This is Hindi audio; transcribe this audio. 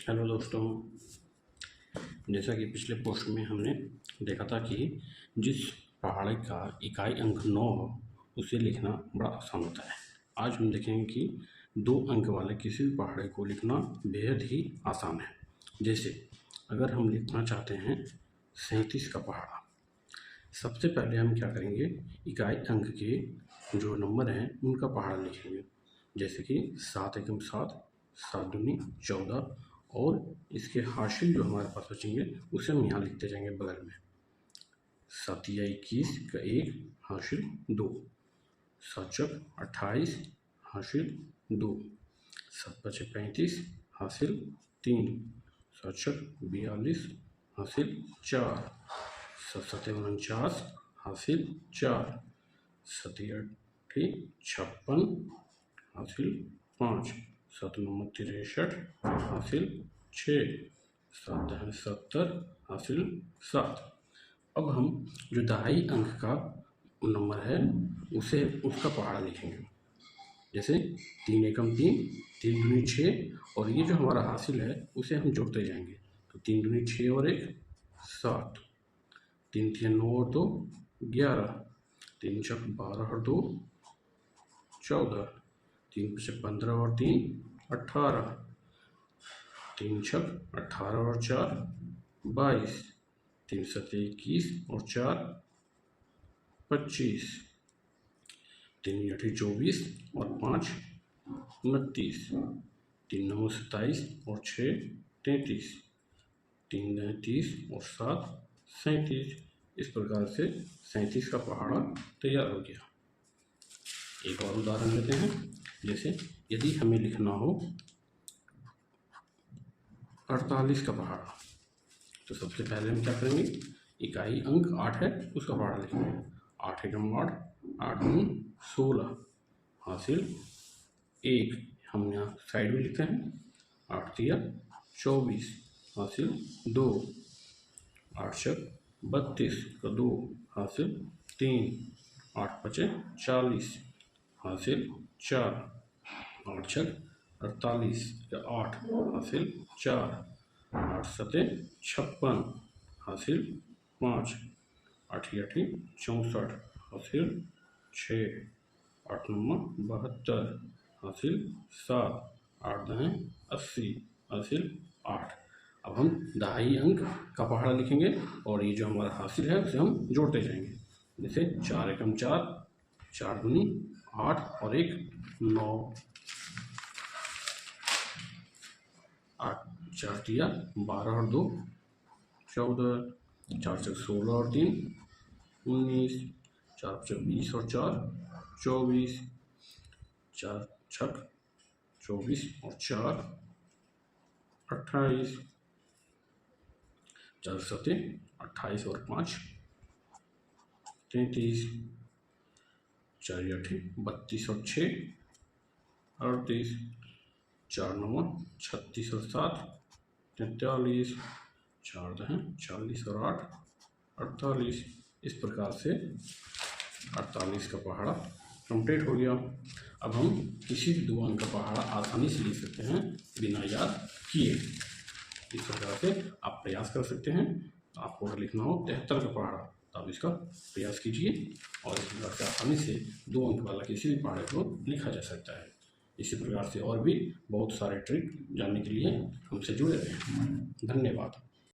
हेलो दोस्तों, जैसा कि पिछले पोस्ट में हमने देखा था कि जिस पहाड़ का इकाई अंक 9 हो उसे लिखना बड़ा आसान होता है। आज हम देखेंगे कि 2 अंक वाले किसी भी पहाड़ को लिखना बेहद ही आसान है। जैसे अगर हम लिखना चाहते हैं 37 का पहाड़ा, सबसे पहले हम क्या करेंगे, इकाई अंक के जो नंबर हैं उनका पहाड़ा लिखेंगे। जैसे कि 7 एकम 7, 7 दूनी 14, और इसके हाशिल जो हमारे पास बचेंगे उसे हम यहाँ लिखते जाएंगे बगल में। 7 या 21 का 1 हाशिल 2, 7 चक 28 हाशिल 2, 7 पचे 35 हासिल 3, 7 चक 42 हासिल 4, 7 सते 49 हासिल 4, 7 अट्ठी 56 हासिल 5, 7 नौ 63 हासिल 6, 7 दह 70 हासिल 7। अब हम जो दहाई अंक का नंबर है उसका पहाड़ा लिखेंगे। जैसे 3 एकम 3, 3 दूनी 6, और ये जो हमारा हासिल है उसे हम जोड़ते जाएंगे। तो 3 दूनी 6 और 1 7, 3 तिया 9 और 2 11, 3 चक 12 और 2 14, 3 पचे 15 और 3 18, 3 छक 18 और 4 22, 3 सते 21 और 4 25, 3 अठी 24 और 5 29, 3 नौ 27 और 6 33, 3 दह 30 और 7 37। इस प्रकार से 37 का पहाड़ा तैयार हो गया। एक और उदाहरण लेते हैं। जैसे यदि हमें लिखना हो 48 का पहाड़ा, तो सबसे पहले हम क्या करेंगे, इकाई अंक 8 है उसका पहाड़ा लिखेंगे। 8 एकम 8, 8 दूनी 16 हासिल 1, हम यहाँ साइड में लिखते हैं। 8 तिया 24 हासिल 2, 8 चक 32 का 2 हासिल 3, 8 पचे 40 हासिल 4, 8 छक 48 का 8 हासिल 4, 8 सते 56 हासिल 5, 8 अठी 64 हासिल 6, 8 नौ 72 हासिल 7, 8 दह 80 हासिल 8। अब हम दहाई अंक का पहाड़ा लिखेंगे और ये जो हमारा हासिल है उसे हम जोड़ते जाएंगे। जैसे 4 एकम 4, 4 दूनी 8 और 1 9, 8 4 तिया 12 और 2 14, 4 चक 16 और 3 19, 4 चक 20 और 4 24, 4 छक 24 और 4 28, 4 सते 28 और 5 33, 4 अठी 32 और 6 38, 4 नौ 36 और 7 43, 4 दह 40 और 8 48। इस प्रकार से 48 का पहाड़ा कंप्लीट हो गया। अब हम किसी भी 2 अंक का पहाड़ा आसानी से लिख सकते हैं बिना याद किए। इस प्रकार से आप प्रयास कर सकते हैं। आपको अगर लिखना हो 73 का पहाड़ा तो आप इसका प्रयास कीजिए और इस प्रकार से आसानी से 2 अंक वाला किसी भी पहाड़े को लिखा जा सकता है। इसी प्रकार से और भी बहुत सारे ट्रिक जानने के लिए हमसे जुड़े रहें। धन्यवाद।